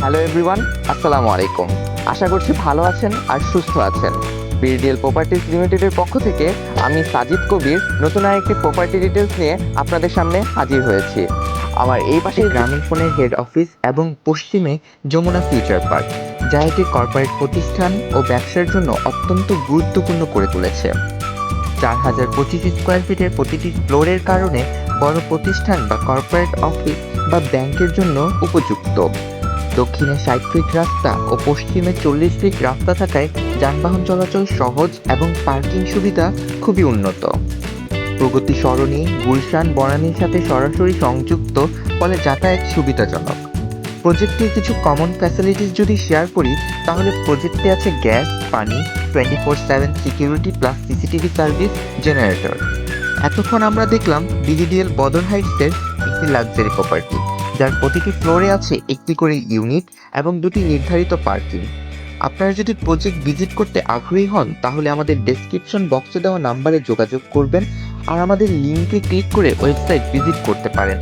Hello everyone, আসসালামু আলাইকুম। আশা করছি ভালো আছেন আর সুস্থ আছেন। বিডিএল প্রপার্টিজ লিমিটেডের পক্ষ থেকে আমি সাজিদ কবির নতুন আরেকটি প্রপার্টি ডিটেলস নিয়ে আপনাদের সামনে হাজির হয়েছি। আমার এই পাশে গ্রামীণ ফোনের হেড অফিস এবং পশ্চিমে যমুনা ফিউচার পার্ক, যা একটি কর্পোরেট প্রতিষ্ঠান ও ব্যবসার জন্য অত্যন্ত গুরুত্বপূর্ণ করে তুলেছে। 4025 স্কোয়ার ফিটের প্রতিটি ফ্লোরের কারণে বড় প্রতিষ্ঠান বা কর্পোরেট অফিস বা ব্যাংকের জন্য উপযুক্ত। দক্ষিণে 60 ফিট রাস্তা ও পশ্চিমে 40 ফিট রাস্তা থাকায় যানবাহন চলাচল সহজ এবং পার্কিং সুবিধা খুবই উন্নত। প্রগতি সরণি গুলশান বনানীর সাথে সরাসরি সংযুক্ত, ফলে যাতায়াত সুবিধাজনক। প্রজেক্টের কিছু কমন ফ্যাসিলিটিস যদি শেয়ার করি, তাহলে প্রজেক্টে আছে গ্যাস, পানি, 24/7 security plus CCTV service, generator. এতক্ষণ আমরা দেখলাম বিডিডিএল বদর হাইটসের একটি লাক্সারি প্রপার্টি, যার প্রতিটি ফ্লোরে আছে একটি করে ইউনিট এবং দুটি নির্ধারিত পার্কিং। আপনারা যদি প্রজেক্ট ভিজিট করতে আগ্রহী হন, তাহলে আমাদের ডেসক্রিপশন বক্সে দেওয়া নাম্বারে যোগাযোগ করবেন আর আমাদের লিঙ্কে ক্লিক করে ওয়েবসাইট ভিজিট করতে পারেন।